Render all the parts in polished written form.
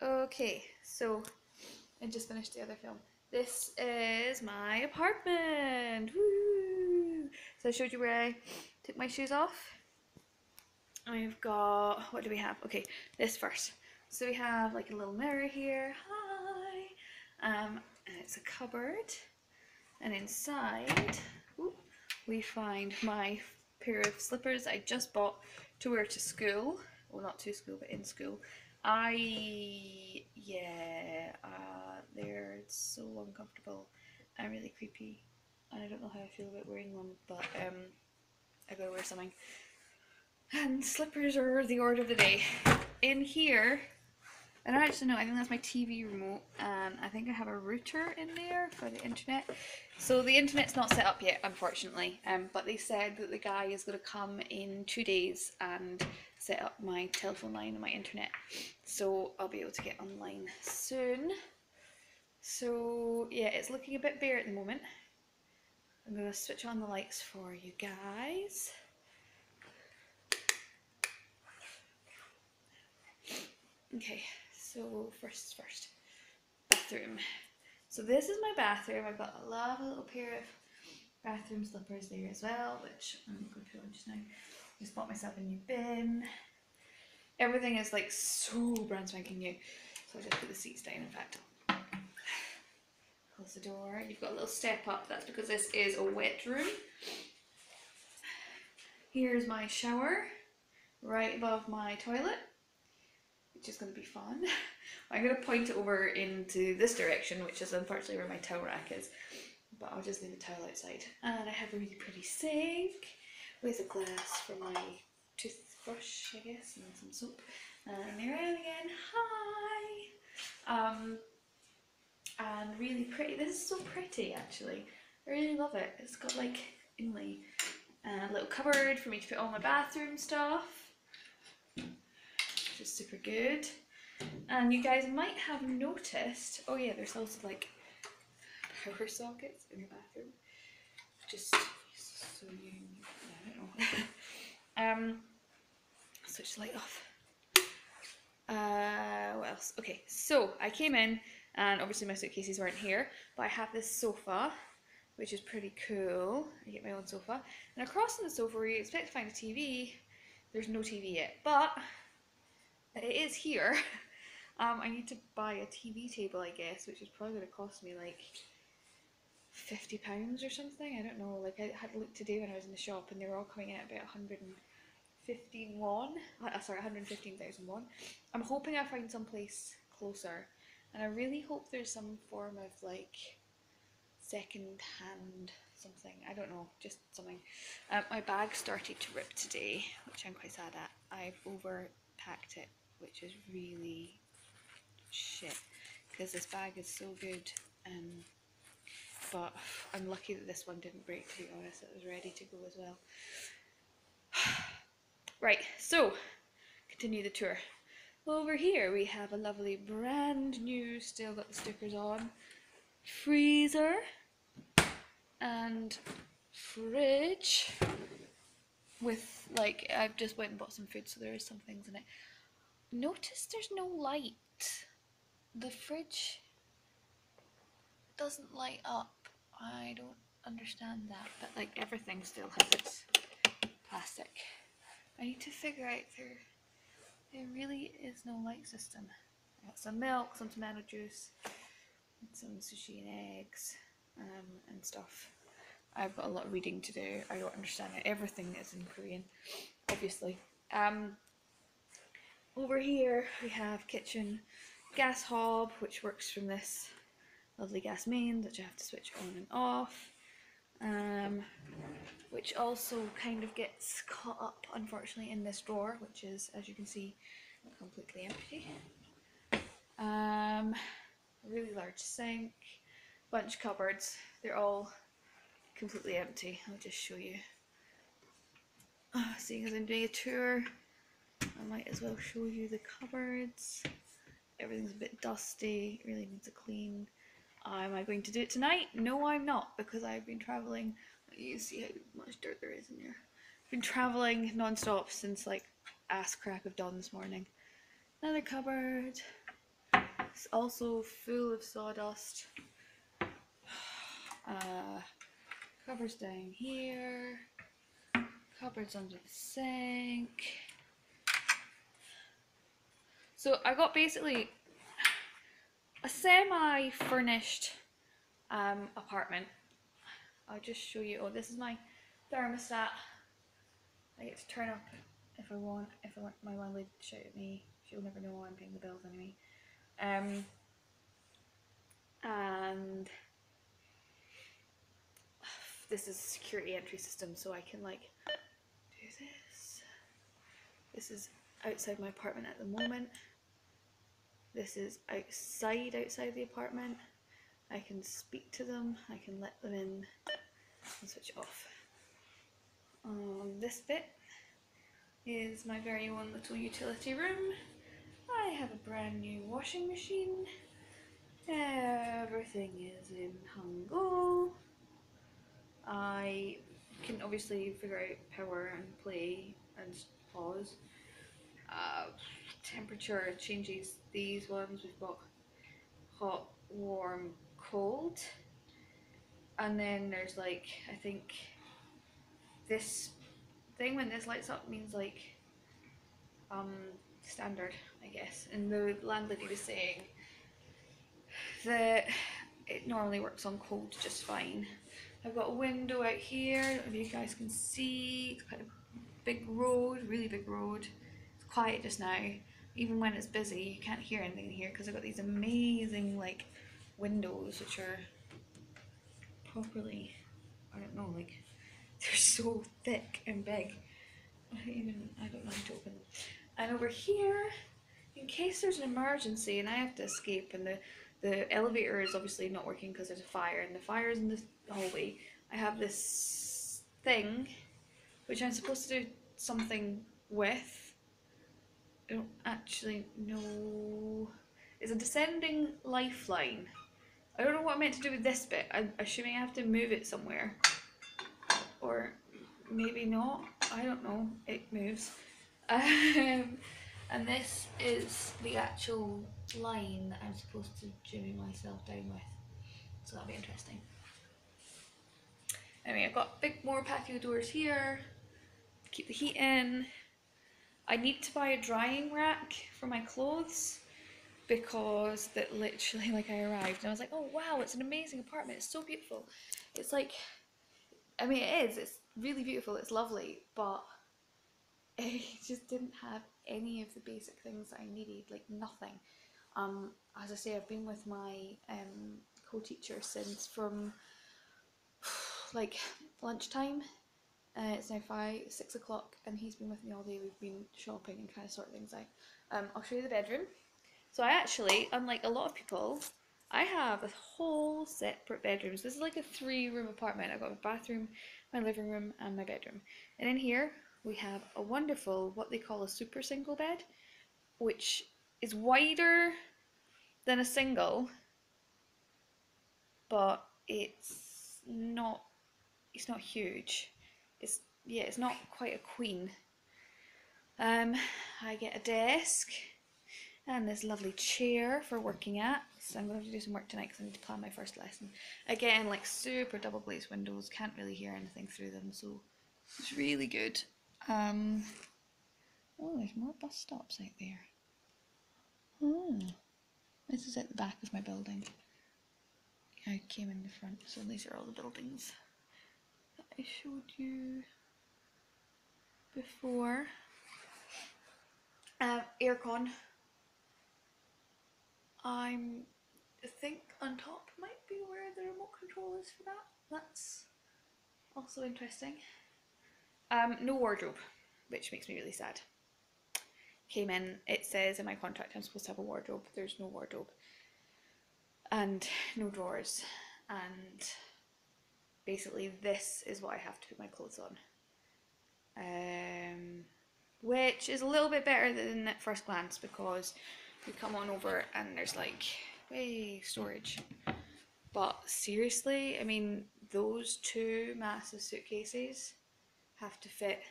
Okay, so I just finished the other film. This is my apartment. Woo! So I showed you where I took my shoes off. I've got, what do we have? Okay, this first. So we have like a little mirror here. Hi. And it's a cupboard. And inside, ooh, we find my pair of slippers I just bought to wear to school. Well, not to school, but in school. They're so uncomfortable and really creepy. And I don't know how I feel about wearing them, but I gotta wear something. And slippers are the order of the day. In here, I don't actually know, I think that's my TV remote, and I think I have a router in there for the internet. So the internet's not set up yet, unfortunately, but they said that the guy is going to come in 2 days and set up my telephone line and my internet. So I'll be able to get online soon. So yeah, it's looking a bit bare at the moment. I'm going to switch on the lights for you guys. Okay, so first, bathroom. So this is my bathroom. I've got a lovely little pair of bathroom slippers there as well, which I'm going to put on just now. Just bought myself a new bin. Everything is like so brand spanking new. So I just put the seats down, in fact. Close the door. You've got a little step up. That's because this is a wet room. Here's my shower right above my toilet, which is going to be fun. I'm going to point it over into this direction, which is unfortunately where my towel rack is, but I'll just leave the towel outside. And I have a really pretty sink with a glass for my toothbrush, I guess, and some soap. And there I am again. Hi! And really pretty. This is so pretty, actually. I really love it. It's got like inlay. And a little cupboard for me to put all my bathroom stuff, which is super good. And you guys might have noticed, oh yeah, there's also like power sockets in the bathroom. Just so you, I don't know. Switch the light off. What else? Okay, so I came in and obviously my suitcases weren't here, but I have this sofa, which is pretty cool. I get my own sofa. And across from the sofa where you expect to find a TV, there's no TV yet, but it is here. I need to buy a TV table, I guess, which is probably going to cost me like £50 or something. I don't know. Like I had a look today when I was in the shop, and they were all coming in at about 115 won. Sorry, 115,000 won. I'm hoping I find some place closer, and I really hope there's some form of like second-hand something. I don't know, just something. My bag started to rip today, which I'm quite sad at. I've overpacked it, which is really shit, because this bag is so good, but I'm lucky that this one didn't break, to be honest. It was ready to go as well. Right, so continue the tour. Over here we have a lovely brand new, still got the stickers on, freezer and fridge with like, I've just went and bought some food, so there is some things in it. Notice there's no light. The fridge doesn't light up. I don't understand that, but like everything still has its plastic. I need to figure out there really is no light system. I got some milk, some tomato juice, and some sushi and eggs, and stuff. I've got a lot of reading to do. I don't understand it. Everything is in Korean, obviously. Over here we have kitchen gas hob, which works from this lovely gas mains, which I have to switch on and off, which also kind of gets caught up, unfortunately, in this drawer, which is, as you can see, completely empty. A really large sink, bunch of cupboards. They're all completely empty. I'll just show you. Seeing as I'm doing a tour, I might as well show you the cupboards. Everything's a bit dusty, really needs a clean. Am I going to do it tonight? No, I'm not, because I've been travelling. You see how much dirt there is in here. I've been travelling non-stop since like ass crack of dawn this morning. Another cupboard. It's also full of sawdust. Cupboards down here. Cupboards under the sink. So I got basically a semi-furnished apartment. I'll just show you. Oh, this is my thermostat. I get to turn up if I want. If I want my landlady to shout at me, she'll never know I'm paying the bills anyway. And this is a security entry system, so I can like do this. This is outside my apartment at the moment. This is outside the apartment. I can speak to them, I can let them in and switch it off. This bit is my very own little utility room. I have a brand new washing machine. Everything is in Hangul. I can obviously figure out power and play and pause. Temperature changes these ones. We've got hot, warm, cold. And then there's like, I think this thing when this lights up means like standard, I guess. And the landlady was saying that it normally works on cold just fine. I've got a window out here, I don't know if you guys can see. It's quite a big road, really big road. It's quiet just now. Even when it's busy, you can't hear anything in here because I've got these amazing like windows which are properly, I don't know, like they're so thick and big. I don't know how to open them. And over here, in case there's an emergency and I have to escape and the elevator is obviously not working because there's a fire and the fire's in the hallway, I have this thing which I'm supposed to do something with. I don't actually know. It's a descending lifeline. I don't know what I'm meant to do with this bit. I'm assuming I have to move it somewhere. Or maybe not. I don't know. It moves. And this is the actual line that I'm supposed to jimmy myself down with. So that'll be interesting. Anyway, I've got big more patio doors here to keep the heat in. I need to buy a drying rack for my clothes because that literally, like, I arrived and I was like, oh wow, it's an amazing apartment. It's so beautiful. It's like, I mean, it is. It's really beautiful. It's lovely, but it just didn't have any of the basic things that I needed, like nothing. As I say, I've been with my co-teacher since from like lunchtime. It's now 6 o'clock and he's been with me all day. We've been shopping and kind of sorting things out. I'll show you the bedroom. So I actually, unlike a lot of people, I have a whole separate bedrooms. This is like a 3-room apartment. I've got a bathroom, my living room and my bedroom. And in here we have a wonderful, what they call a super single bed, which is wider than a single, but it's not huge. It's not quite a queen. I get a desk and this lovely chair for working at. So I'm going to have to do some work tonight because I need to plan my first lesson. Again, like super double glazed windows, can't really hear anything through them, so it's really good. Oh, there's more bus stops out there. Oh, this is at the back of my building. I came in the front, so these are all the buildings that I showed you before. Aircon. I think on top might be where the remote control is for that. That's also interesting. No wardrobe, which makes me really sad. Came in, it says in my contract I'm supposed to have a wardrobe. There's no wardrobe. And no drawers. And basically this is what I have to put my clothes on. Which is a little bit better than at first glance because we come on over and there's like, way storage. But seriously, I mean, those 2 massive suitcases have to fit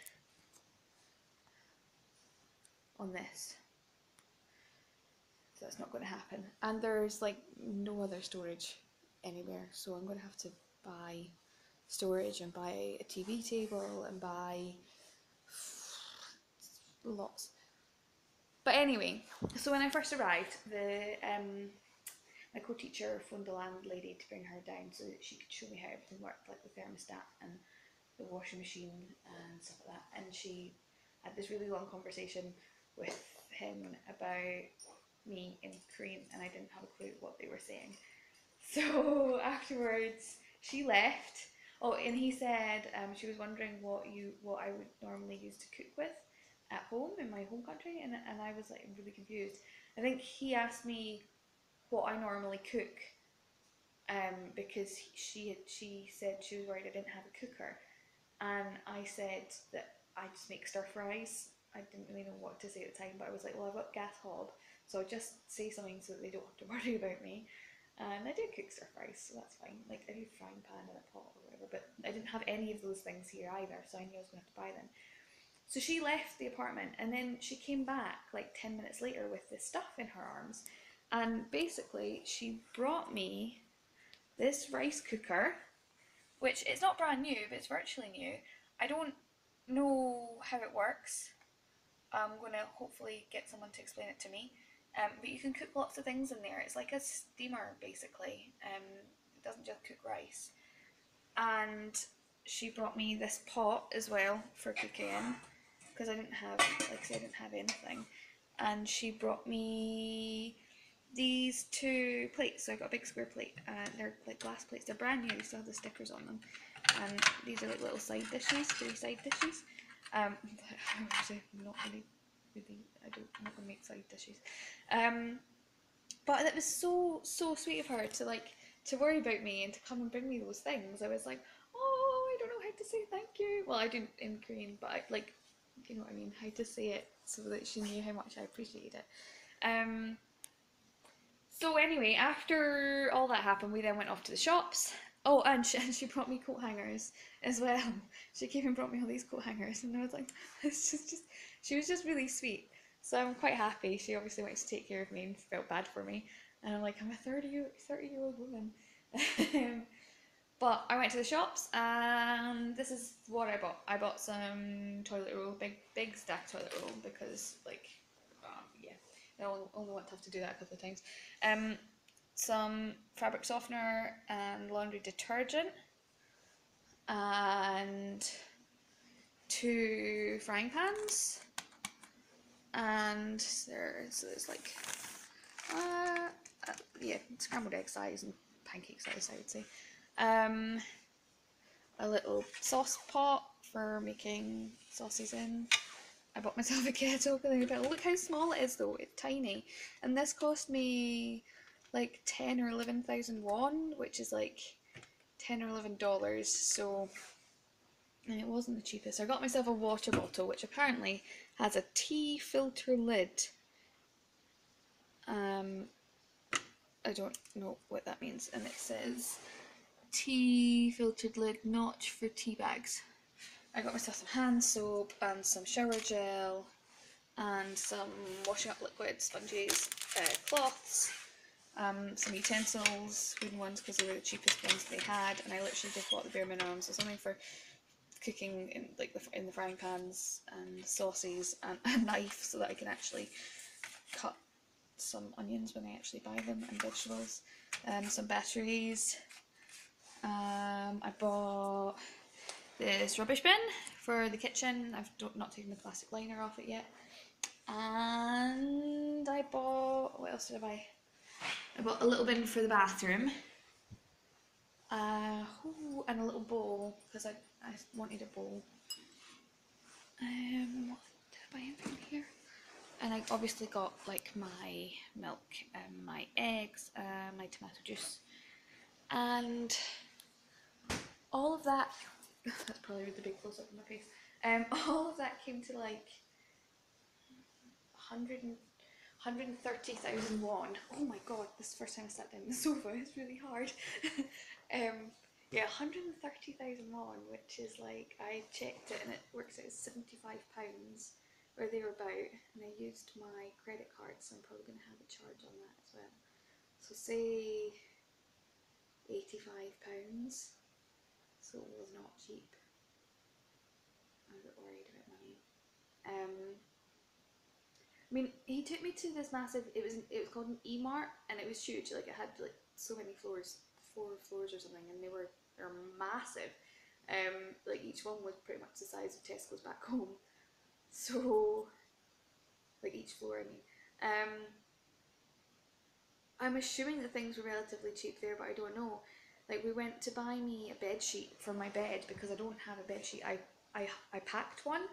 on this. So that's not going to happen. And there's like no other storage anywhere, so I'm going to have to buy storage and buy a TV table and buy lots. But anyway, so when I first arrived, my co-teacher phoned the landlady to bring her down so that she could show me how everything worked, like the thermostat and the washing machine and stuff like that. And she had this really long conversation with him about me in Korean, and I didn't have a clue what they were saying. So afterwards, she left. Oh, and he said she was wondering what I would normally use to cook with at home in my home country, and I was like really confused. I think he asked me what I normally cook, because she said she was worried I didn't have a cooker, and I said that I just make stir fries. I didn't really know what to say at the time, but I was like, well, I've got gas hob, so I'll just say something so that they don't have to worry about me. And I did cook stir fries, so that's fine. Like, I do frying pan and a pot or whatever, but I didn't have any of those things here either, so I knew I was going to have to buy them. So she left the apartment, and then she came back like 10 minutes later with this stuff in her arms. And basically, she brought me this rice cooker, which it's not brand new, but it's virtually new. I don't know how it works. I'm going to hopefully get someone to explain it to me. But you can cook lots of things in there. It's like a steamer, basically. It doesn't just cook rice. And she brought me this pot as well for cooking in, because I didn't have, like I said, I didn't have anything. And she brought me these two plates. So I got a big square plate, and they're like glass plates. They're brand new, they still have the stickers on them. And these are like little side dishes, 3 side dishes. I'm not really, I'm not gonna make side dishes. But it was so sweet of her to worry about me and to come and bring me those things. I was like, oh, I don't know how to say thank you. Well, I didn't in Korean, but I, like, you know what I mean, how to say it so that she knew how much I appreciated it. So anyway, after all that happened, we then went off to the shops. Oh, and she brought me coat hangers as well. She came and brought me all these coat hangers, and I was like, it's just she was just really sweet. So I'm quite happy. She obviously wanted to take care of me and felt bad for me. And I'm like, I'm a 30-year-old woman. But I went to the shops, and this is what I bought. I bought some toilet roll, big stack toilet roll, because like, yeah, I only want to have to do that a couple of times. Some fabric softener and laundry detergent, and 2 frying pans, and there's like yeah, scrambled egg size and pancake size, I would say. A little sauce pot for making sauces in. I bought myself a kettle because I thought, look how small it is though, it's tiny. And this cost me like 10 or 11,000 won, which is like $10 or $11, so, and it wasn't the cheapest. I got myself a water bottle, which apparently has a tea filter lid. I don't know what that means, and it says tea filtered lid notch for tea bags. I got myself some hand soap and some shower gel and some washing up liquid, sponges, cloths, some utensils, wooden ones because they were the cheapest ones they had, and I literally just bought the bare minimum, so something for cooking in like in the frying pans and sauces, and a knife so that I can actually cut some onions when I actually buy them, and vegetables, some batteries. I bought this rubbish bin for the kitchen. I've not taken the plastic liner off it yet. And I bought, what else did I buy? I bought a little bin for the bathroom. And a little bowl, because I wanted a bowl. What did I buy anything here? And I obviously got like my milk, my eggs, my tomato juice, and all of that. That's probably with the big close up in my face. All of that came to like 130,000 won. Oh my god, this is the first time I sat down on the sofa. It's really hard. Yeah, 130,000 won, which is like, I checked it and it works out as £75, or thereabout, and I used my credit card, so I'm probably going to have a charge on that as well. So say £85, so it was not cheap. I was a bit worried about money. I mean, he took me to this massive. It was called an E-Mart, and it was huge. Like it had like so many floors, 4 floors or something, and they're massive. Like each one was pretty much the size of Tesco's back home. So, like each floor, I mean. I'm assuming that things were relatively cheap there, but I don't know. Like we went to buy me a bed sheet for my bed because I don't have a bed sheet. I packed one,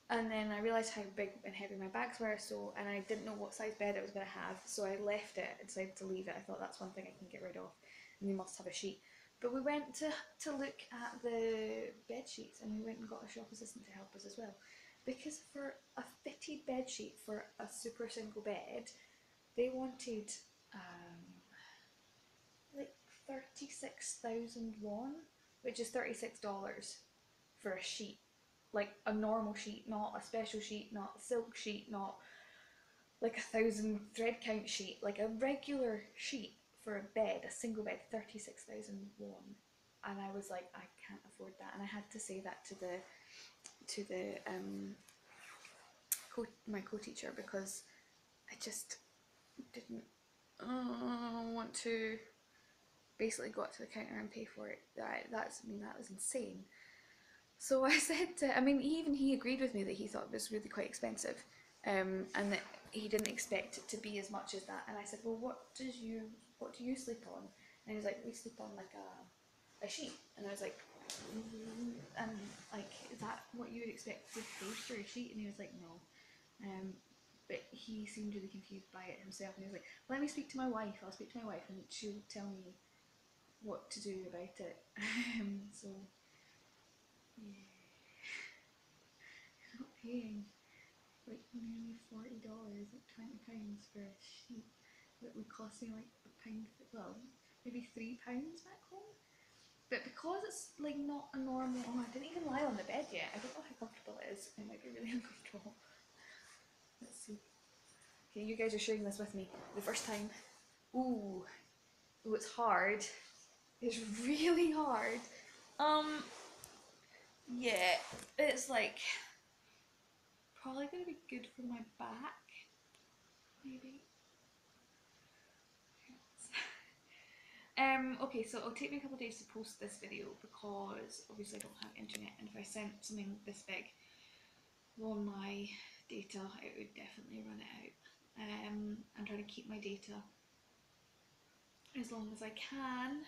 and then I realised how big and heavy my bags were, so, and I didn't know what size bed I was going to have, so I left it. I decided to leave it. I thought that's one thing I can get rid of, and you must have a sheet. But we went to look at the bed sheets, and we went and got a shop assistant to help us as well. Because for a fitted bed sheet for a super single bed, they wanted like 36,000 won, which is $36 for a sheet. Like a normal sheet, not a special sheet, not a silk sheet, not like 1,000 thread count sheet, like a regular sheet for a bed, a single bed, 36,000 won. And I was like, I can't afford that. And I had to say that to my co-teacher, because I just didn't want to basically go up to the counter and pay for it. That was insane. So I said to, I mean, he agreed with me that he thought it was really quite expensive, and that he didn't expect it to be as much as that. And I said, well, what do you sleep on? And he was like, we sleep on like a sheet. And I was like, and like, is that what you would expect to pay for a sheet? And he was like, no. But he seemed really confused by it himself, and he was like, let me speak to my wife. I'll speak to my wife, and she'll tell me what to do about it. So yeah, not paying like nearly $40, like £20 for a sheet that would cost me like £1, well, maybe £3 back home. But because it's like not a normal, I didn't even lie on the bed yet. I don't know how comfortable it is. It might be really uncomfortable. Let's see. Okay, you guys are sharing this with me the first time. Ooh, it's hard. It's really hard. Yeah, it's like probably gonna be good for my back, maybe. Okay, so it'll take me a couple of days to post this video because obviously I don't have internet, and if I sent something this big on my data, it would definitely run it out. I'm trying to keep my data as long as I can.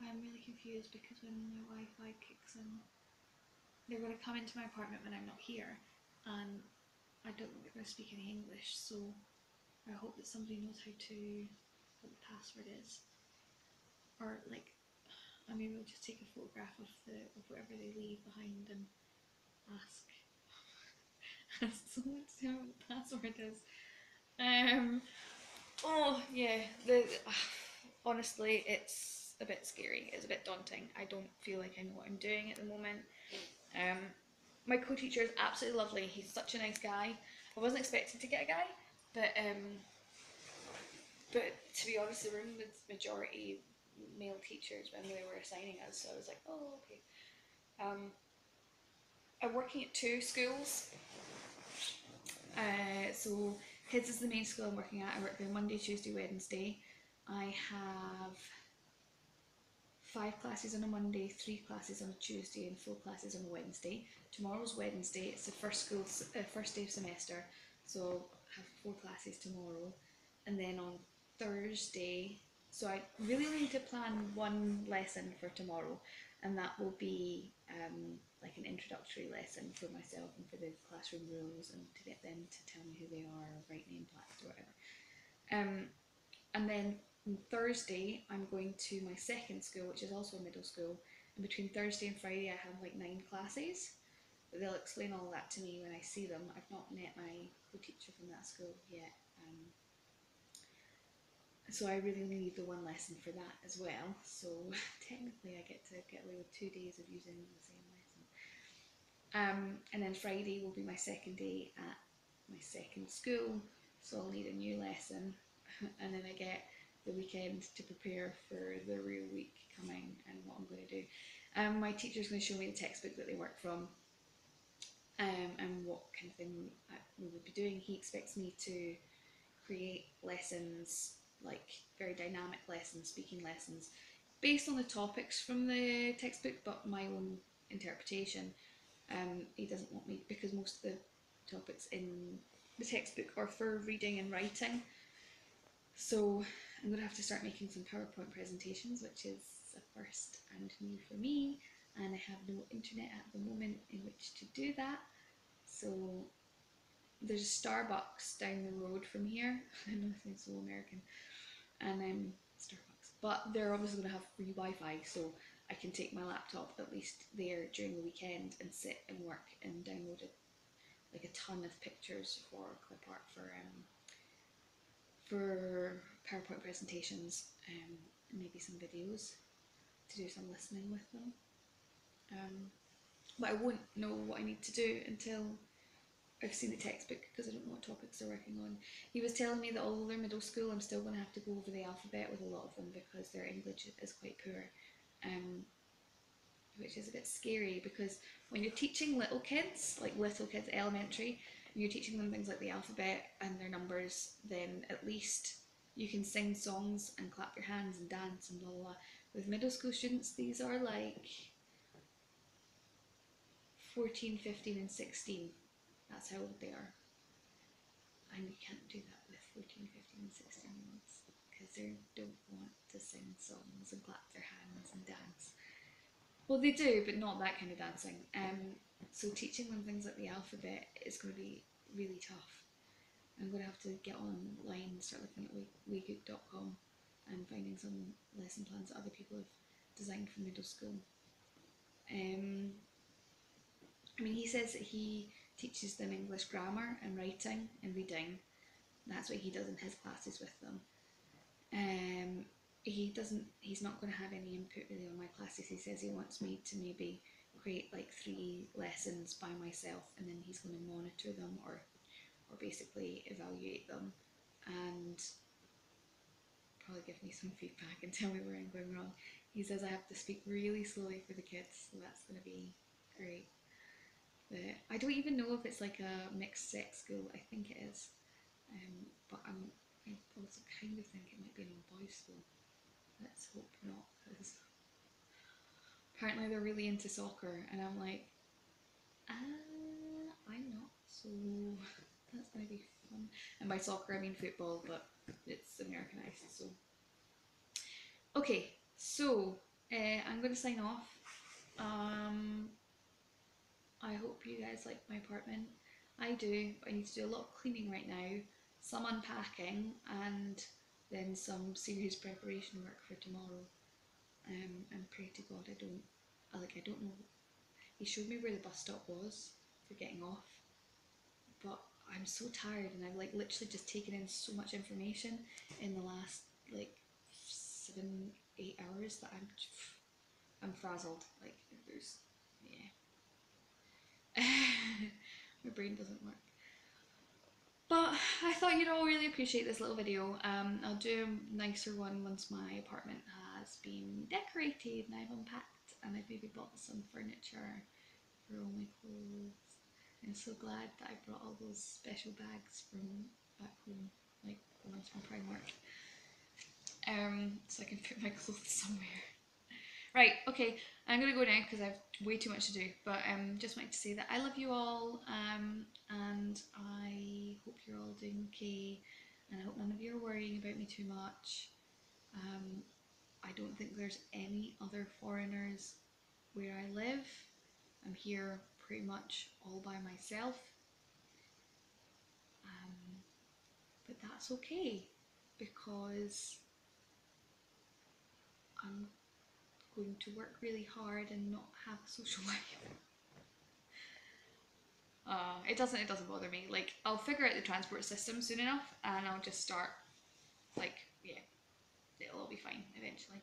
I'm really confused because when my Wi-Fi kicks in, they're going to come into my apartment when I'm not here, and I don't think they're going to speak any English, so I hope that somebody knows what the password is. Or like, I maybe I'll just take a photograph of whatever they leave behind and ask someone to tell me what the password is. Oh yeah, honestly, it's a bit scary. It's a bit daunting. I don't feel like I know what I'm doing at the moment. My co-teacher is absolutely lovely. He's such a nice guy. I wasn't expecting to get a guy, but to be honest, the room was majority male teachers when they were assigning us, so I was like, oh okay. I'm working at 2 schools. So his is the main school I'm working at. I work there Monday, Tuesday, Wednesday. I have 5 classes on a Monday, 3 classes on a Tuesday, and 4 classes on a Wednesday. Tomorrow's Wednesday. It's the first day of semester, so I have 4 classes tomorrow. And then on Thursday, so I really need to plan one lesson for tomorrow, and that will be like an introductory lesson for myself and for the classroom rules, and to get them to tell me who they are, or write name plaques or whatever. And then on Thursday, I'm going to my second school, which is also a middle school. And between Thursday and Friday, I have like 9 classes. But they'll explain all that to me when I see them. I've not met my co-teacher from that school yet. So I really only need the one lesson for that as well. So technically I get to get away with 2 days of using the same lesson. And then Friday will be my second day at my second school, so I'll need a new lesson. And then I get the weekend to prepare for the real week coming and what I'm going to do. My teacher's going to show me the textbook that they work from, and what kind of thing we would be doing. He expects me to create lessons, like very dynamic lessons, speaking lessons, based on the topics from the textbook, but my own interpretation. He doesn't want me, because most of the topics in the textbook are for reading and writing. So I'm going to have to start making some PowerPoint presentations, which is a first and new for me. And I have no internet at the moment in which to do that. So there's a Starbucks down the road from here. I know it sounds so American. And Starbucks. But they're obviously going to have free Wi-Fi, so I can take my laptop at least there during the weekend and sit and work and download like a ton of pictures for clip art for PowerPoint presentations, and maybe some videos to do some listening with them. But I won't know what I need to do until I've seen the textbook, because I don't know what topics they're working on. He was telling me that although they're middle school, I'm still going to have to go over the alphabet with a lot of them because their English is quite poor, which is a bit scary, because when you're teaching little kids, elementary, and you're teaching them things like the alphabet and their numbers, then at least you can sing songs and clap your hands and dance and blah blah blah. With middle school students, these are like 14, 15 and 16. That's how old they are. And you can't do that with 14, 15 and 16 year olds, because they don't want to sing songs and clap their hands and dance. Well, they do, but not that kind of dancing. So teaching them things like the alphabet is going to be really tough. I'm going to have to get online, start looking at wegook.com and finding some lesson plans that other people have designed for middle school. I mean, he says that he teaches them English grammar and writing and reading. That's what he does in his classes with them. He's not going to have any input really on my classes. He says he wants me to maybe create like 3 lessons by myself, and then he's going to monitor them or basically evaluate them and probably give me some feedback and tell me where I'm going wrong. He says I have to speak really slowly for the kids, so that's going to be great. But I don't even know if it's like a mixed sex school. I think it is, but I also kind of think it might be an all-boys school. Let's hope not, because apparently they're really into soccer, and I'm like, I'm not, so that's going to be fun. And by soccer I mean football, but it's Americanized, so. Okay, so I'm going to sign off. I hope you guys like my apartment. I do, but I need to do a lot of cleaning right now, some unpacking, and then some serious preparation work for tomorrow. And pray to God I don't know. He showed me where the bus stop was for getting off, but I'm so tired, and I've like literally just taken in so much information in the last like 7-8 hours that I'm frazzled. Like there's my brain doesn't work. But I thought you'd all really appreciate this little video. I'll do a nicer one once my apartment has been decorated and I've unpacked and I've maybe bought some furniture for all my clothes. I'm so glad that I brought all those special bags from back home, like the ones from Primark, so I can put my clothes somewhere. Right, okay, I'm gonna go now because I have way too much to do, but just wanted to say that I love you all, and I hope you're all doing okay, and I hope none of you are worrying about me too much. I don't think there's any other foreigners where I live. I'm here pretty much all by myself, but that's okay because I'm going to work really hard and not have a social life. It doesn't bother me. Like, I'll figure out the transport system soon enough and I'll just start, like, it'll all be fine eventually.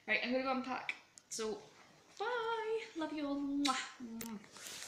Right, I'm gonna go unpack. So Bye. Love you all. Mwah.